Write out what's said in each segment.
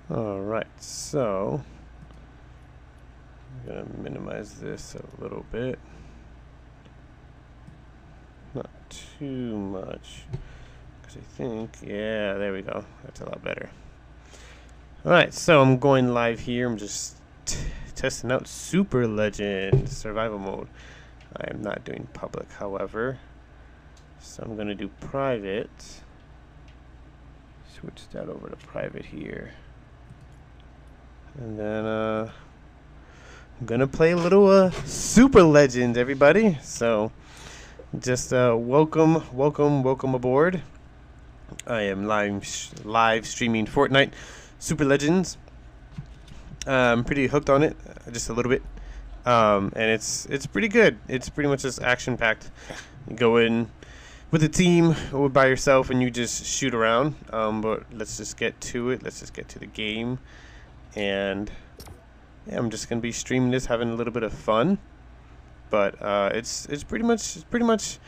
Alright, so I'm gonna minimize this a little bit. Not too much. Because I think, yeah, there we go. That's a lot better. Alright, so I'm going live here. I'm just testing out Super Legend Survival Mode. I am not doing public, however. So I'm gonna do private. Switch that over to private here. And then I'm gonna play a little Super Legend, everybody. So just welcome aboard. I am live streaming Fortnite Super Legends. I'm pretty hooked on it, just a little bit, and it's pretty good. It's pretty much just action packed. You go in with a team or by yourself, and you just shoot around. But let's just get to it. Let's just get to the game. And yeah, I'm just gonna be streaming this, having a little bit of fun. But it's pretty much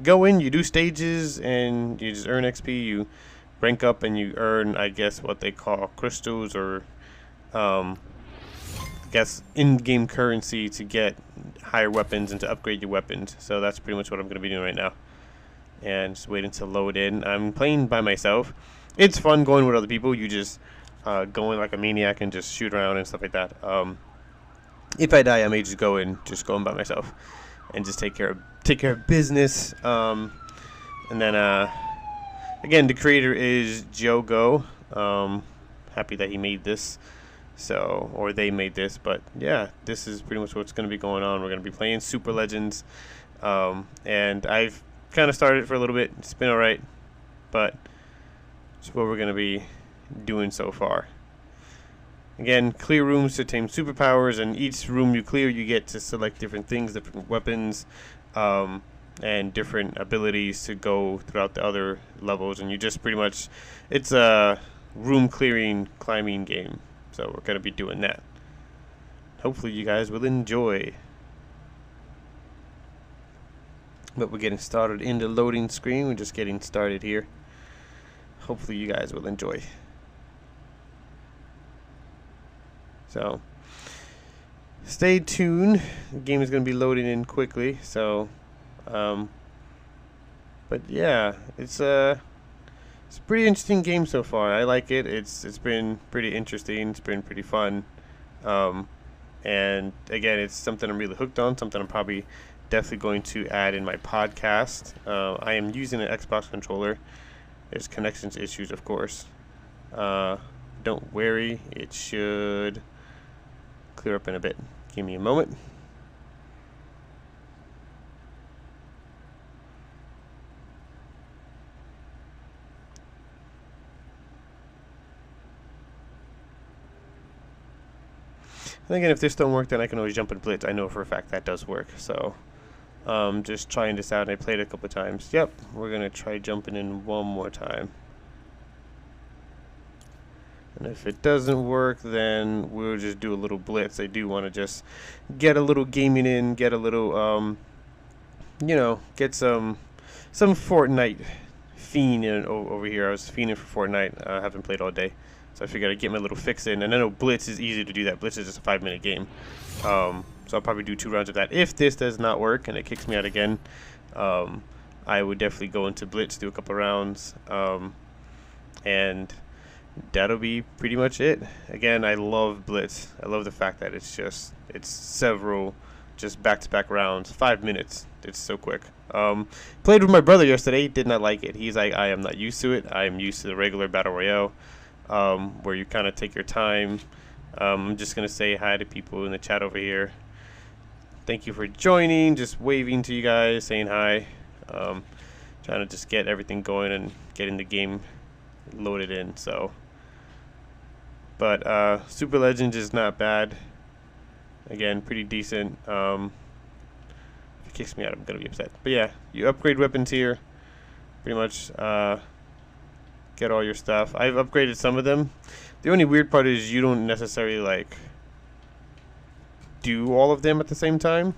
go in, you do stages, and you just earn XP. You rank up, and you earn, I guess, what they call crystals, or I guess in-game currency to get higher weapons and to upgrade your weapons. So that's pretty much what I'm gonna be doing right now. And just waiting to load in. I'm playing by myself. It's fun going with other people. You just going like a maniac and just shoot around and stuff like that. If I die, I may just go in by myself and just take care of business. And then again, the creator is Joe Go. Happy that he made this, or they made this. But yeah, this is pretty much what's going to be going on. We're going to be playing Super Legends, and I've kind of started for a little bit. It's been alright, but it's what we're going to be doing so far. Again, clear rooms to obtain superpowers, and each room you clear, you get to select different things, different weapons, and different abilities to go throughout the other levels. And you just pretty much, it's a room clearing climbing game. So we're going to be doing that. Hopefully you guys will enjoy. But we're getting started in the loading screen. We're just getting started here. Hopefully you guys will enjoy. So stay tuned. The game is going to be loading in quickly. So, but yeah, it's a pretty interesting game so far. I like it. It's been pretty interesting. It's been pretty fun. And again, it's something I'm really hooked on. Something I'm probably definitely going to add in my podcast. I am using an Xbox controller. There's connections issues, of course. Don't worry, it should clear up in a bit. Give me a moment. And again, if this don't work, then I can always jump and blitz. I know for a fact that does work. So just trying this out, and I played it a couple of times. Yep, we're gonna try jumping in one more time. And if it doesn't work, then we'll just do a little blitz. I do want to just get a little gaming in, get a little, get some Fortnite fiending over here. I was fiending for Fortnite. I haven't played all day, so I figured I'd get my little fix in. And I know Blitz is easy to do that. Blitz is just a 5-minute game. So I'll probably do 2 rounds of that. If this does not work and it kicks me out again, I would definitely go into Blitz, do a couple rounds, and that'll be pretty much it. Again, I love Blitz. I love the fact that it's several just back-to-back rounds, 5 minutes. It's so quick. Played with my brother yesterday. Did not like it. He's like, I am not used to it. I am used to the regular battle royale, where you kind of take your time. I'm just gonna say hi to people in the chat over here. Thank you for joining. Just waving to you guys, saying hi. Trying to just get everything going and getting the game loaded in. So, but Super Legends is not bad. Again, pretty decent. If it kicks me out, I'm gonna be upset. But yeah, you upgrade weapons here. Pretty much get all your stuff. I've upgraded some of them. The only weird part is you don't necessarily like do all of them at the same time.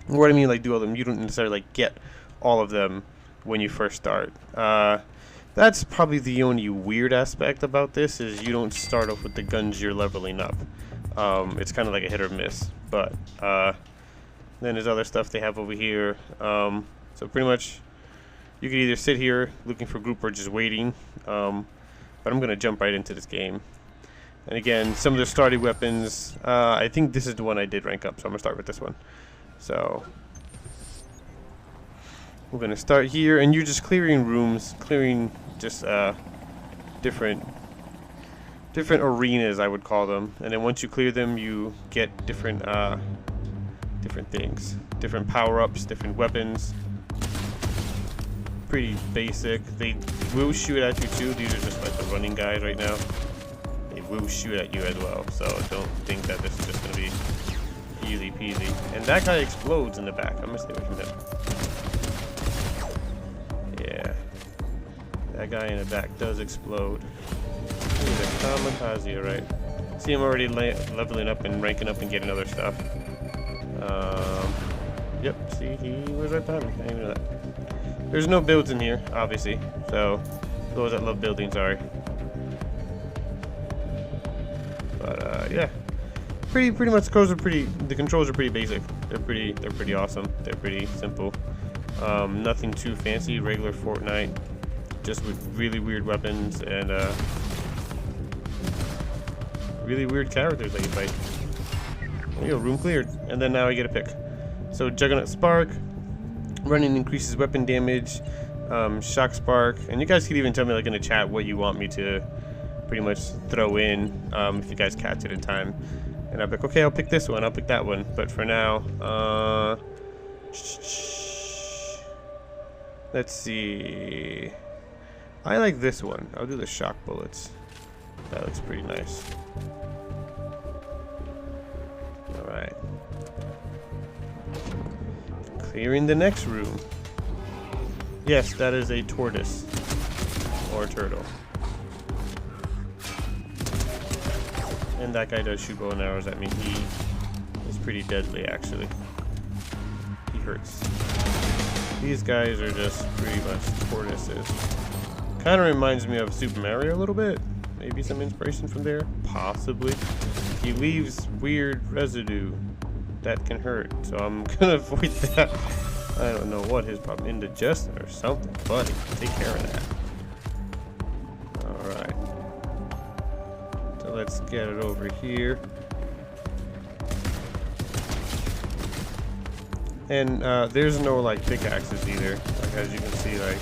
What I mean, like do all of them, you don't necessarily like get all of them when you first start. That's probably the only weird aspect about this, is you don't start off with the guns you're leveling up. It's kind of like a hit or miss. But then there's other stuff they have over here. So pretty much you can either sit here looking for group or just waiting. But I'm going to jump right into this game. And again, some of the starting weapons, I think this is the one I did rank up, so I'm going to start with this one. So we're going to start here, and you're just clearing rooms, clearing just different arenas, I would call them. And then once you clear them, you get different things, different power-ups, different weapons. Pretty basic. They will shoot at you too. These are just like the running guys right now. They will shoot at you as well, so don't think that this is just gonna be easy peasy. And that guy explodes in the back. I'm gonna stay away from him. Yeah, that guy in the back does explode. He's a kamikaze, right? See him already leveling up and ranking up and getting other stuff. Yep, see, he was right behind me. I didn't even know that. There's no builds in here, obviously, so those that love building, sorry. But yeah, pretty much the controls are pretty basic. They're pretty awesome. They're pretty simple. Nothing too fancy. Regular Fortnite, just with really weird weapons and really weird characters that you fight. There you go, room cleared, and then now I get a pick. So Juggernaut Spark. Running increases weapon damage, shock spark, and you guys could even tell me like in the chat what you want me to pretty much throw in if you guys catch it in time. And I'll be like, okay, I'll pick this one, I'll pick that one. But for now, let's see. I like this one. I'll do the shock bullets. That looks pretty nice. All right. Clearing the next room. Yes, that is a tortoise or a turtle. And that guy does shoot bow and arrows at me. He is pretty deadly, actually. He hurts. These guys are just pretty much tortoises. Kind of reminds me of Super Mario a little bit. Maybe some inspiration from there, possibly. He leaves weird residue that can hurt, so I'm gonna avoid that. I don't know what his problem, indigestion or something, buddy. Take care of that. Alright. So let's get it over here. And there's no like pickaxes either, like as you can see, like.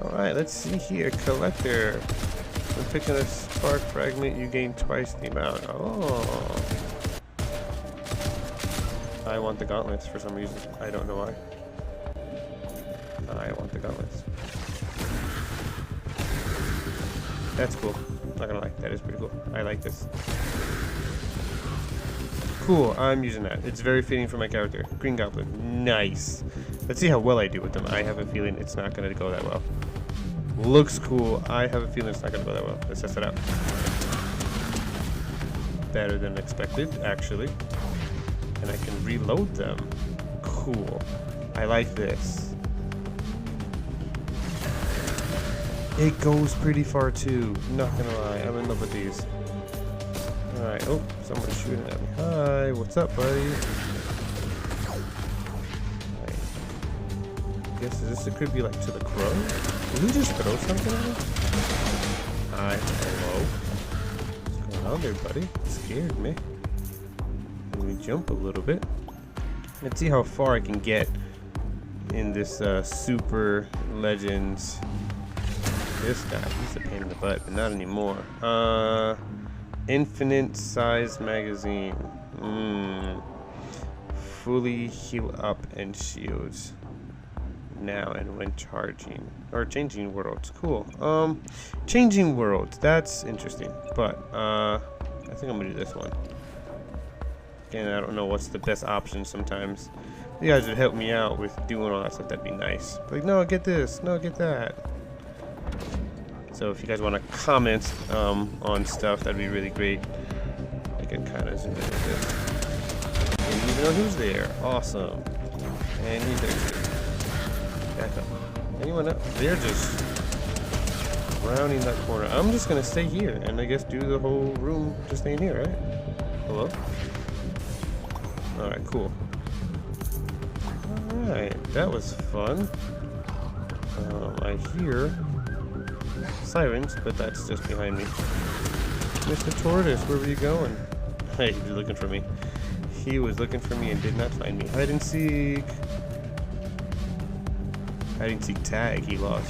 Alright, let's see here. Collector. When picking a spark fragment, you gain twice the amount. Oh. I want the gauntlets for some reason. I don't know why. I want the gauntlets. That's cool. Not gonna lie, that is pretty cool. I like this. Cool, I'm using that. It's very fitting for my character. Green Goblin. Nice. Let's see how well I do with them. I have a feeling it's not gonna go that well. Looks cool. I have a feeling it's not gonna go that well. Let's test it out. Better than expected, actually. And I can reload them. Cool. I like this. It goes pretty far too. Not gonna lie, I'm in love with these. Alright, oh, someone's shooting at me. Hi, what's up, buddy? Right. I guess this could be like to the crow. Did he just throw something at me? Hi, hello. What's going on there, buddy? It scared me. Let me jump a little bit. Let's see how far I can get in this Super Legends. This guy, he's a pain in the butt, but not anymore. Infinite size magazine. Fully heal up and shields. Now and when charging. Or changing worlds. Cool. Changing worlds. That's interesting. But I think I'm gonna do this one. Again, I don't know what's the best option sometimes. You guys would help me out with doing all that stuff, that'd be nice. Like, no, get this, no, get that. So if you guys want to comment on stuff, that'd be really great. I can kind of zoom in a bit. And even know who's there. Awesome. And he's there too. Back up. And anyone else? They're just rounding that corner. I'm just gonna stay here and I guess do the whole room just staying here, right? Hello? Alright, cool. Alright, that was fun. I hear sirens, but that's just behind me. Mr. Tortoise, where were you going? Hey, he was looking for me. He was looking for me and did not find me. Hide and seek. Hide and seek tag, he lost.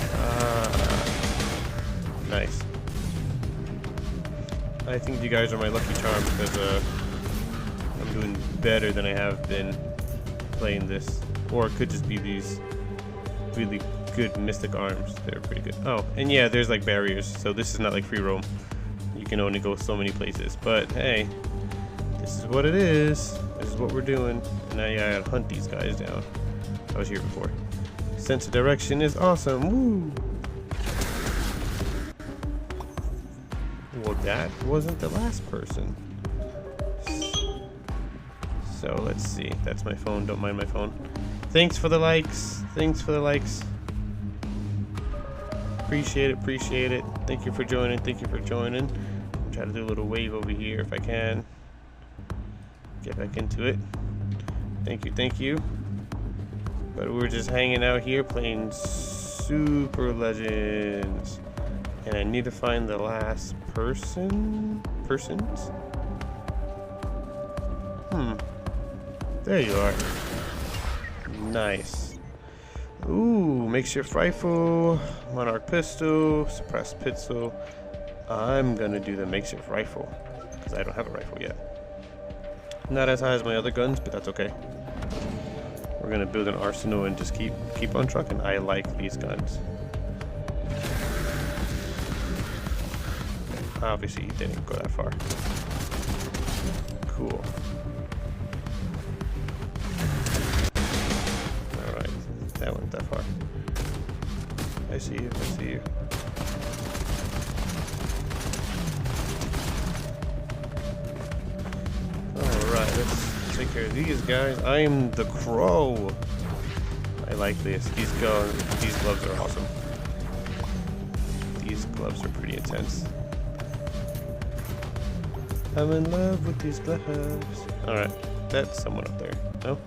Nice. I think you guys are my lucky charm because I'm doing better than I have been playing this. Or it could just be these really good mystic arms. They're pretty good. Oh, and yeah, there's like barriers, so this is not like free roam. You can only go so many places. But hey, this is what it is. This is what we're doing. And now you gotta hunt these guys down. I was here before. Sense of direction is awesome. Woo! Well, that wasn't the last person. So let's see. That's my phone. Don't mind my phone. Thanks for the likes. Thanks for the likes. Appreciate it. Appreciate it. Thank you for joining. Thank you for joining. Try to do a little wave over here if I can. Get back into it. Thank you. Thank you. But we're just hanging out here playing Super Legends. And I need to find the last persons? There you are. Nice. Ooh, makeshift rifle, monarch pistol, suppressed pistol. I'm gonna do the makeshift rifle because I don't have a rifle yet. Not as high as my other guns, but that's okay. We're gonna build an arsenal and just keep on trucking. I like these guns. Obviously, he didn't go that far. Cool. Alright, that went that far. I see you, I see you. Alright, let's take care of these guys. I am the Crow. I like this. These gloves are awesome. These gloves are pretty intense. I'm in love with these gloves. Alright, that's someone up there. No?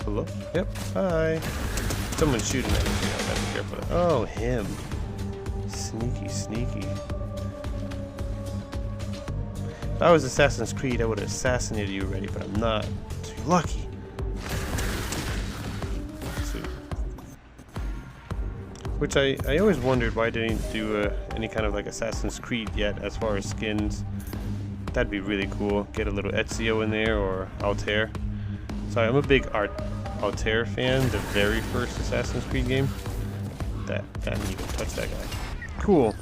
Hello? Yep. Hi. Someone's shooting at me. I gotta be careful. Oh, him. Sneaky, sneaky. If I was Assassin's Creed, I would have assassinated you already, but I'm not. So you're lucky. Sweet. Which I always wondered why they didn't do any kind of like Assassin's Creed yet as far as skins. That'd be really cool. Get a little Ezio in there or Altair. Sorry, I'm a big Altair fan. The very first Assassin's Creed game. That didn't even touch that guy. Cool.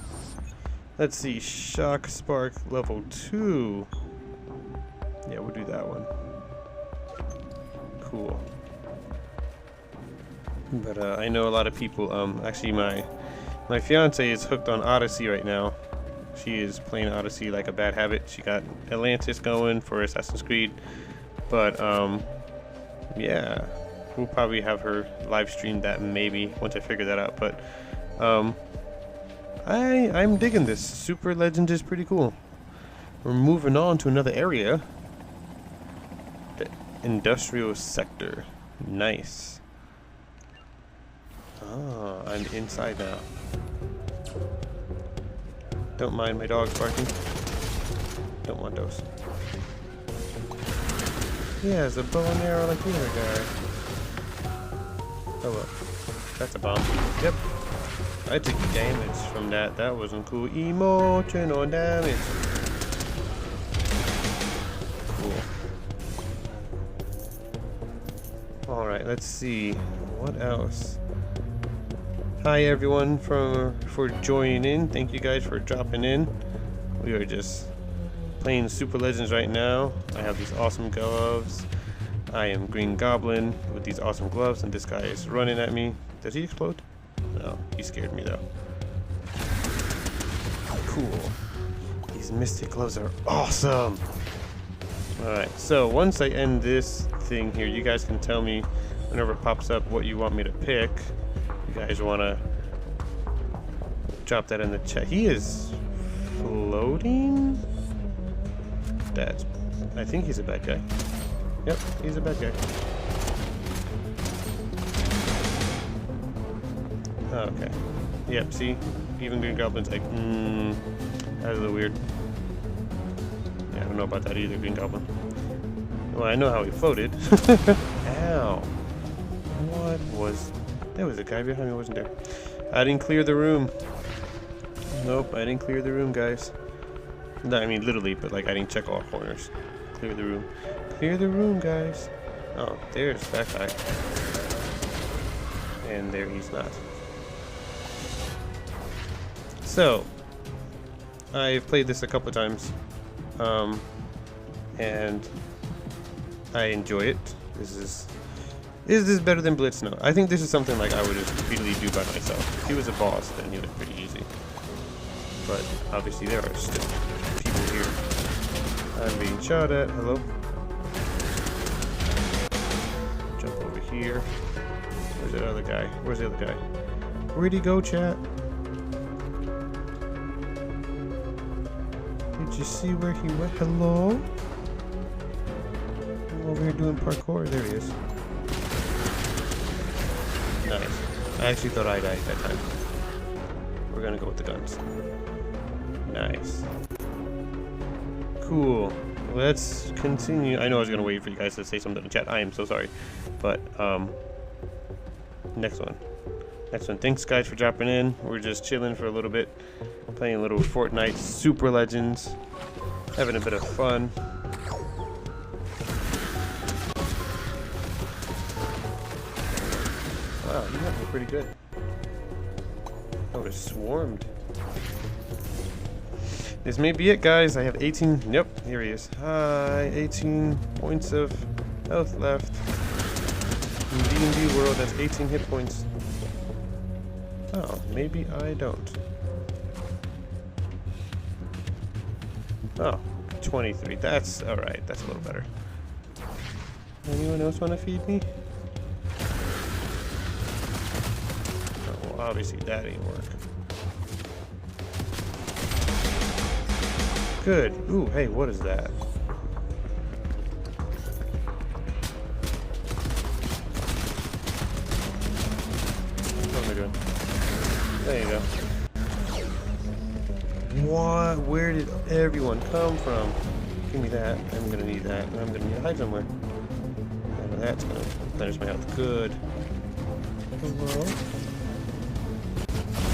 Let's see. Shock Spark level 2. Yeah, we'll do that one. Cool. But I know a lot of people. Actually, my fiance is hooked on Odyssey right now. She is playing Odyssey like a bad habit. She got Atlantis going for Assassin's Creed. But, yeah. We'll probably have her live stream that maybe once I figure that out. But, I'm digging this. Super Legend is pretty cool. We're moving on to another area. The industrial sector. Nice. Ah, I'm inside now. Don't mind my dogs barking. Don't want those. Yeah, it's a bow and arrow like the other guy. Oh well. That's a bomb. Yep. I took damage from that. That wasn't cool. Emotional damage. Cool. Alright, let's see. What else? Hi everyone for joining in. Thank you guys for dropping in. We are just playing Super Legends right now. I have these awesome gloves. I am Green Goblin with these awesome gloves, and this guy is running at me. Does he explode? No, he scared me though. Cool. These mystic gloves are awesome. Alright, so once I end this thing here, you guys can tell me whenever it pops up what you want me to pick. You guys want to drop that in the chat. He is floating? I think he's a bad guy. Yep, he's a bad guy. Okay. Yep, see? Even Green Goblin's like, that's a little weird. Yeah, I don't know about that either, Green Goblin. Well, I know how he floated. Ow. What was... There was a guy behind me, wasn't there? I didn't clear the room. Nope, I didn't clear the room, guys. No, I mean literally, but like I didn't check all corners. Clear the room. Clear the room, guys. Oh, there's that guy. And there he's not. So, I've played this a couple of times. And I enjoy it. Is this better than Blitz? No. I think this is something like I would just really do by myself. If he was a boss, then he was pretty easy. But obviously there are still people here. I'm being shot at. Hello? Jump over here. Where's that other guy? Where's the other guy? Where'd he go, chat? Did you see where he went? Hello? I'm over here doing parkour. There he is. Nice. I actually thought I died that time. We're gonna go with the guns. Nice. Cool. Let's continue. I know I was gonna wait for you guys to say something in the chat. I am so sorry. But next one. Next one. Thanks guys for dropping in. We're just chilling for a little bit. Playing a little Fortnite Super Legends. Having a bit of fun. Wow, you got me pretty good. I was swarmed. This may be it, guys. I have 18. Yep, here he is. Hi, 18 points of health left. In D&D world, that's 18 hit points. Oh, maybe I don't. Oh, 23. That's alright. That's a little better. Anyone else want to feed me? Oh, well, obviously that ain't work. Good. Ooh, hey, what is that? What am I doing? There you go. What? Where did everyone come from? Give me that. I'm gonna need that. I'm gonna need to hide somewhere. And that's gonna replenish my health. Good. Hello?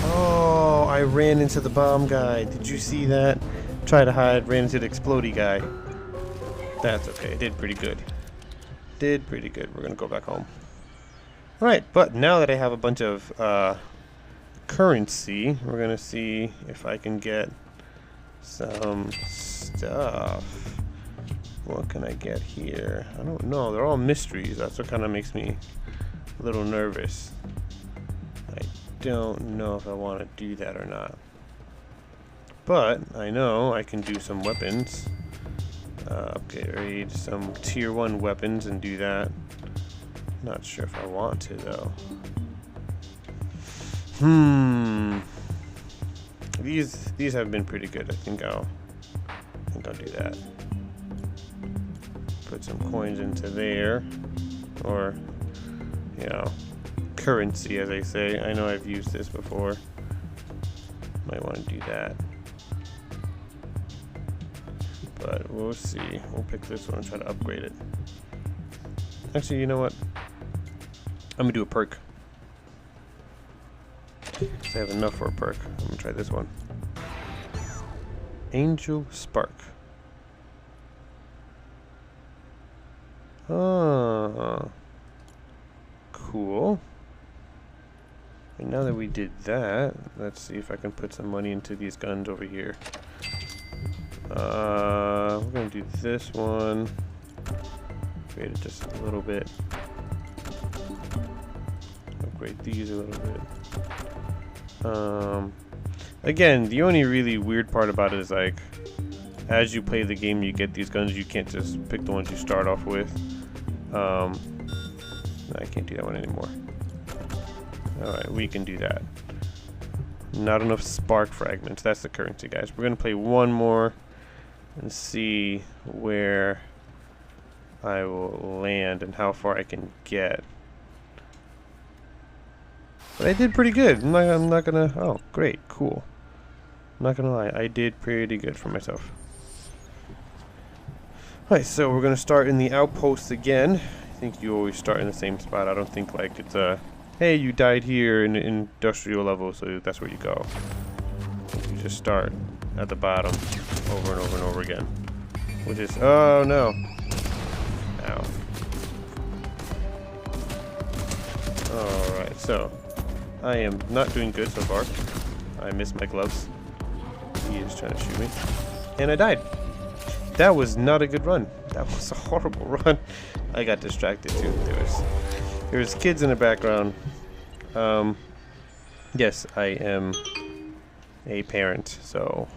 Oh, I ran into the bomb guy. Did you see that? Try to hide, ran into the explodey guy. That's okay. Did pretty good. Did pretty good. We're gonna go back home. Alright, but now that I have a bunch of currency, we're gonna see if I can get some stuff. What can I get here? I don't know. They're all mysteries. That's what kind of makes me a little nervous. I don't know if I want to do that or not. But I know I can do some weapons. Upgrade some tier 1 weapons and do that. Not sure if I want to though. These have been pretty good. I think I'll do that. Put some coins into there, or you know, currency as they say. I know I've used this before. Might want to do that. But we'll see. We'll pick this one and try to upgrade it. Actually, you know what? I'm gonna do a perk. I have enough for a perk. I'm gonna try this one. Angel Spark. Ah, cool. And now that we did that, let's see if I can put some money into these guns over here. We're gonna do this one. Upgrade it just a little bit. Upgrade these a little bit. Again, the only really weird part about it is like, as you play the game, you get these guns. You can't just pick the ones you start off with. No, I can't do that one anymore. All right, we can do that. Not enough spark fragments. That's the currency, guys. We're going to play one more and see where I will land and how far I can get. But I did pretty good. I'm not gonna... Oh, great. Cool. I'm not gonna lie. I did pretty good for myself. Alright, so we're gonna start in the outpost again. I think you always start in the same spot. I don't think like it's a... Hey, you died here in the industrial level, so that's where you go. You just start at the bottom over and over and over again. Which is... Oh, no. Ow. Alright, so... I am not doing good so far. I missed my gloves. He is trying to shoot me. And I died. That was not a good run. That was a horrible run. I got distracted too. There was kids in the background. Yes, I am a parent. So,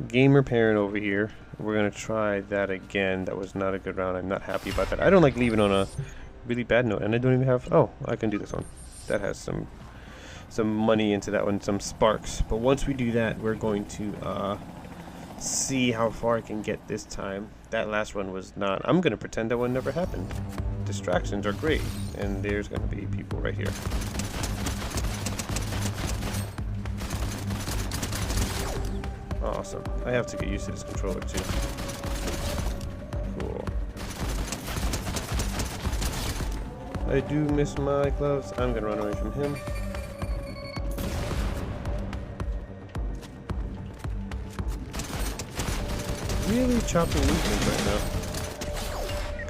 gamer parent over here. We're going to try that again. That was not a good round. I'm not happy about that. I don't like leaving on a really bad note. And I don't even have... Oh, I can do this one. That has some money into that one, some sparks. But once we do that, we're going to see how far I can get this time. That last one was not... I'm going to pretend that one never happened. Distractions are great. And there's going to be people right here. Awesome. I have to get used to this controller too. Cool. I do miss my gloves. I'm gonna run away from him. Really chopping movement right now.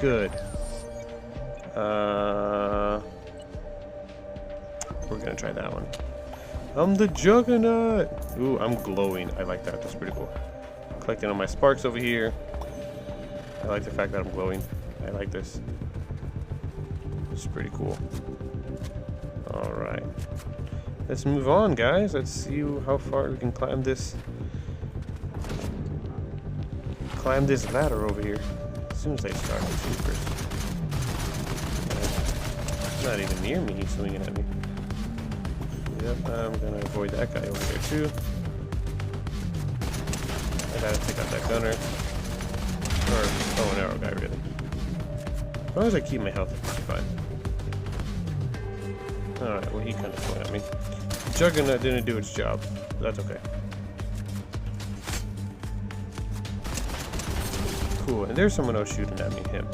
Good. We're gonna try that one. I'm the Juggernaut! Ooh, I'm glowing. I like that. That's pretty cool. Collecting all my sparks over here. I like the fact that I'm glowing. I like this. It's pretty cool. Alright. Let's move on, guys. Let's see how far we can climb this ladder over here. As soon as I start the supers. It's not even near me. He's swinging at me. Yep, I'm gonna avoid that guy over there too. I gotta take out that gunner. Or bow and arrow guy, really. As long as I keep my health, it's fine. Alright, well he kind of swung at me. Juggernaut didn't do its job. But that's okay. Cool, and there's someone else shooting at me, him.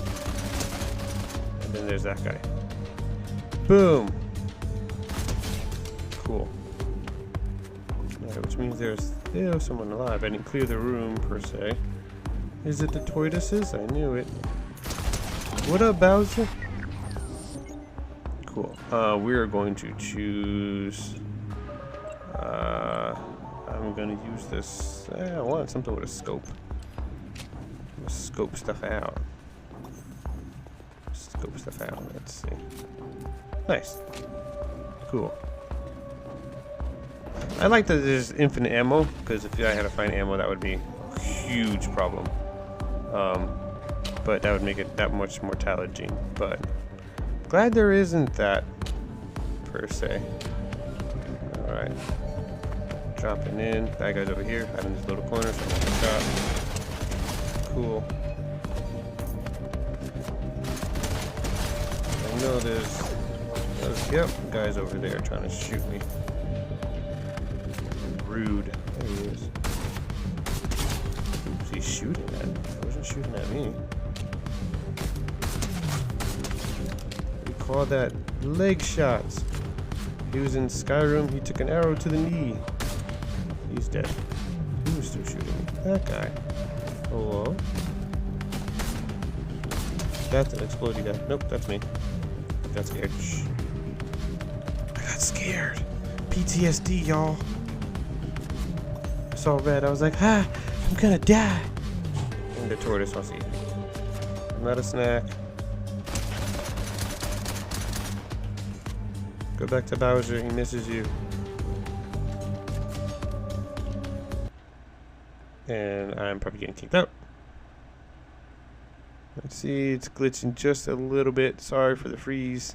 And then there's that guy. Boom! Cool. Alright, which means there's still someone alive. I didn't clear the room, per se. Is it the tortoises? I knew it. What up, Bowser? Cool. We're going to choose... I'm gonna use this... I want something with a scope. Let's scope stuff out. Scope stuff out. Let's see. Nice. Cool. I like that there's infinite ammo, because if I had to find ammo, that would be a huge problem. But that would make it that much more challenging. But glad there isn't that, per se. Alright. Dropping in. Bad guy's over here. Hiding in this little corner, so I'm gonna shot. Cool. I know there's yep, guys over there trying to shoot me. Rude. There he is. Who's he shooting at? He wasn't shooting at me. We call that leg shots. He was in Skyrim, he took an arrow to the knee. He's dead. Who was still shooting me? That guy. Hello? That's an exploding guy. Nope, that's me. I got scared. Shh. I got scared. PTSD, y'all. I saw red. I was like, I'm gonna die. And the tortoise wants to eat me. Not a snack. Go back to Bowser. He misses you. And I'm probably getting kicked out. Let's see, it's glitching just a little bit. Sorry for the freeze.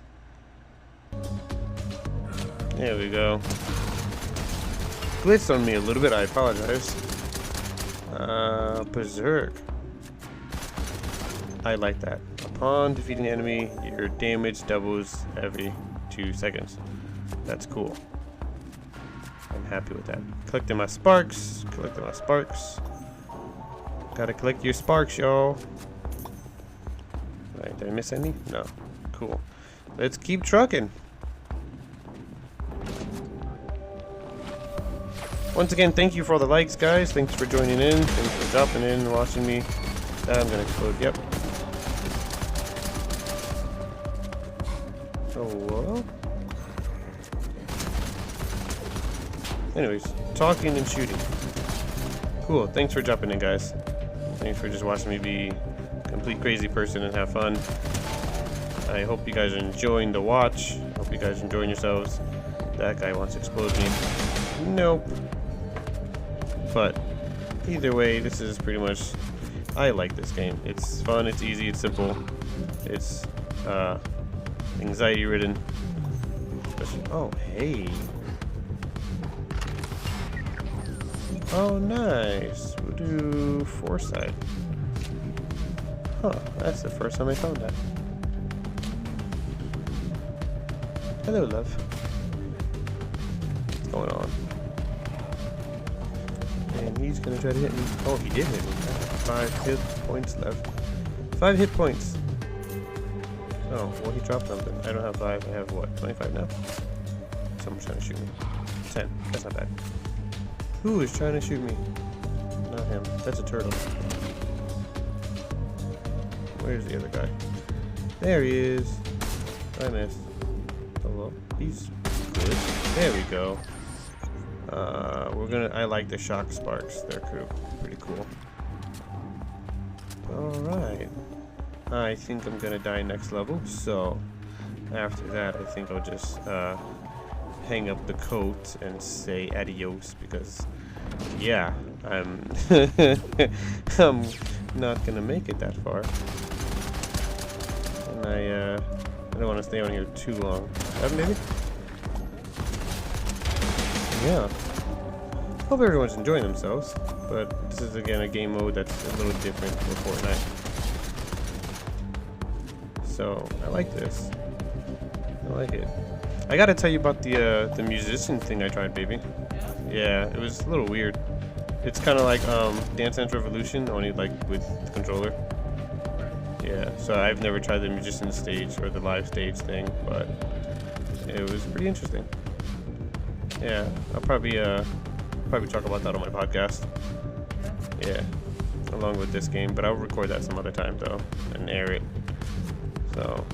There we go. glitched on me a little bit. I apologize. Berserk. I like that. Upon defeating an enemy, your damage doubles every 2 seconds. That's cool. I'm happy with that. Collecting my sparks. Collecting my sparks. Gotta collect your sparks, y'all. Right, did I miss any? No. Cool. Let's keep trucking. Once again, thank you for all the likes, guys. Thanks for joining in. Thanks for dropping in and watching me. I'm gonna explode. Yep. Oh, whoa. Anyways, talking and shooting. Cool. Thanks for jumping in, guys. Thanks for just watching me be a complete crazy person and have fun. I hope you guys are enjoying the watch. Hope you guys are enjoying yourselves. That guy wants to explode me. Nope. But either way, this is pretty much, I like this game. It's fun, it's easy, it's simple. It's anxiety ridden. Oh, hey. Oh, nice. We'll do foresight. Huh, that's the first time I found that. Hello, love. What's going on? And he's gonna try to hit me. Oh, he did hit me. 5 hit points left. 5 hit points. Oh, well, he dropped something. I don't have 5. I have what? 25 now? Someone's trying to shoot me. 10. That's not bad. Who is trying to shoot me? Not him. That's a turtle. Where's the other guy? There he is. I missed. Hello. He's good. There we go. I like the shock sparks. They're cool. Pretty cool. Alright. I think I'm gonna die next level, so after that I think I'll just hang up the coat and say adios, because yeah, I'm I'm not gonna make it that far. And I don't want to stay on here too long. Maybe? Yeah. Hope everyone's enjoying themselves, but this is again a game mode that's a little different for Fortnite. So I like this. I like it. I gotta tell you about the musician thing I tried, baby. Yeah, it was a little weird. It's kind of like Dance Dance Revolution, only like with the controller. Yeah, so I've never tried the musician stage or the live stage thing, but it was pretty interesting. Yeah, I'll probably talk about that on my podcast. Yeah, along with this game, but I'll record that some other time though and air it. So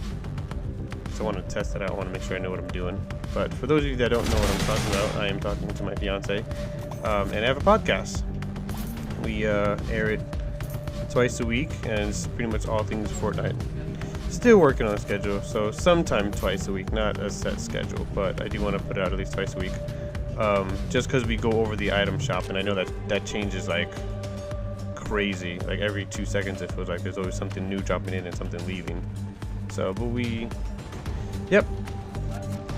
I want to test it out. I want to make sure I know what I'm doing. But for those of you that don't know what I'm talking about, I am talking to my fiance, and I have a podcast. We air it twice a week, and it's pretty much all things Fortnite. Still working on a schedule, so sometime twice a week, not a set schedule, but I do want to put it out at least twice a week. Just because we go over the item shop, and I know that changes like crazy. Like every 2 seconds, it feels like there's always something new dropping in and something leaving. So, but yep,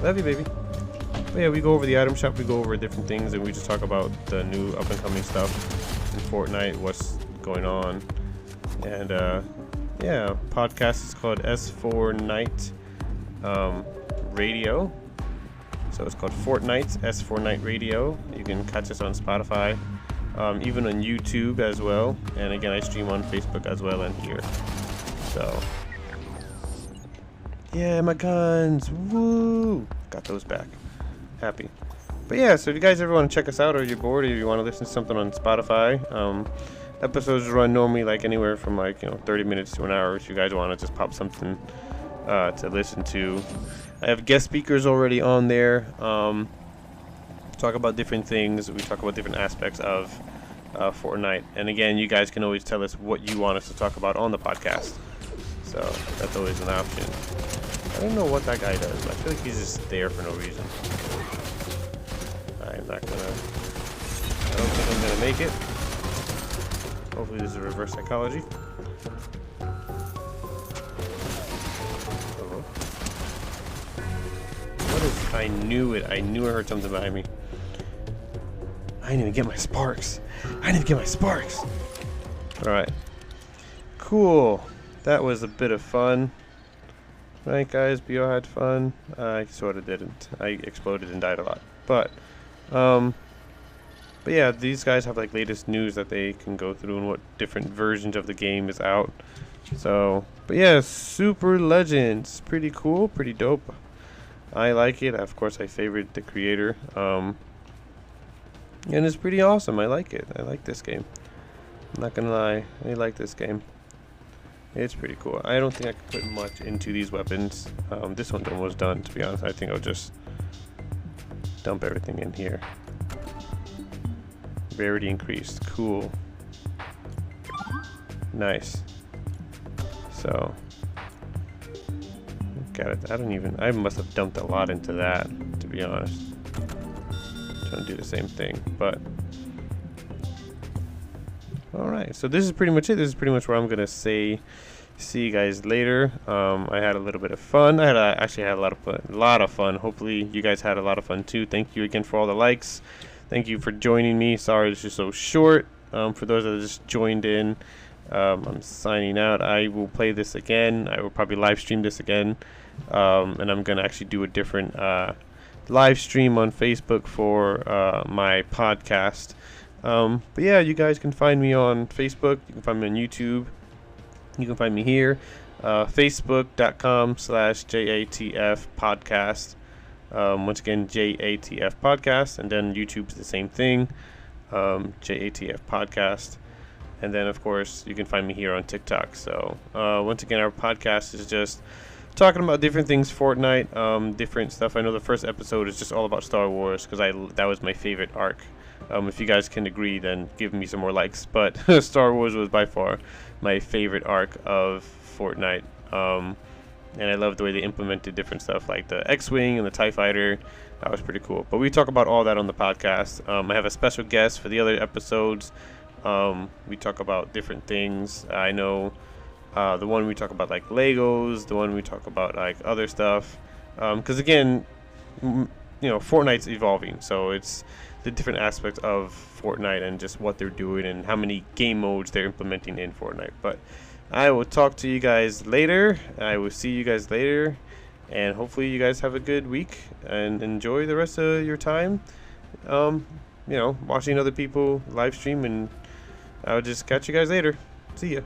love you, baby. But yeah, we go over the item shop, we go over different things, and we just talk about the new up and coming stuff in Fortnite, what's going on, and yeah, podcast is called S4Night Radio. So it's called Fortnite, S4Night Radio. You can catch us on Spotify, even on YouTube as well. And again, I stream on Facebook as well and here. So, yeah, my guns, woo! Got those back. Happy. But yeah, so if you guys ever want to check us out, or you're bored, or you want to listen to something on Spotify, episodes run normally like anywhere from 30 minutes to an hour. If you guys want to just pop something to listen to, I have guest speakers already on there. Talk about different things. We talk about different aspects of Fortnite. And again, you guys can always tell us what you want us to talk about on the podcast. So that's always an option. I don't know what that guy does. I feel like he's just there for no reason. I don't think I'm gonna make it. Hopefully this is a reverse psychology. What is... I knew it. I knew I heard something behind me. I didn't even get my sparks. I didn't even get my sparks. Alright. Cool. That was a bit of fun. Right, guys? BO had fun. I sort of didn't. I exploded and died a lot. But yeah, these guys have like latest news that they can go through and what different versions of the game is out. So, but yeah, Super Legends. Pretty cool. Pretty dope. I like it. Of course, I favored the creator. And it's pretty awesome. I like it. I like this game. I'm not gonna lie. I like this game. It's pretty cool. I don't think I can put much into these weapons. This one's almost done, to be honest. I think I'll just dump everything in here. Rarity increased. Cool. Nice. So, got it. I must have dumped a lot into that, to be honest. Trying to do the same thing, but alright, so this is pretty much it. This is pretty much where I'm gonna see you guys later. I had a little bit of fun. Actually had a lot of fun. Hopefully you guys had a lot of fun too. Thank you again for all the likes. Thank you for joining me. Sorry this is so short. For those that just joined in, I'm signing out. I will play this again. I will probably live stream this again, and I'm gonna actually do a different live stream on Facebook for my podcast. But yeah, you guys can find me on Facebook. You can find me on YouTube. You can find me here, facebook.com/JATF podcast. Once again, JATF podcast, and then YouTube's the same thing, JATF podcast. And then, of course, you can find me here on TikTok. So, once again, our podcast is just talking about different things, Fortnite, different stuff. I know the first episode is just all about Star Wars, because that was my favorite arc. If you guys can agree, then give me some more likes. But Star Wars was by far my favorite arc of Fortnite. And I love the way they implemented different stuff like the X-Wing and the TIE Fighter. That was pretty cool. But we talk about all that on the podcast. I have a special guest for the other episodes. We talk about different things. I know the one we talk about like Legos, the one we talk about like other stuff. Because again, Fortnite's evolving. So it's the different aspects of Fortnite and just what they're doing and how many game modes they're implementing in Fortnite. But I will talk to you guys later. I will see you guys later, and hopefully you guys have a good week and enjoy the rest of your time watching other people live stream, and I'll just catch you guys later. See ya.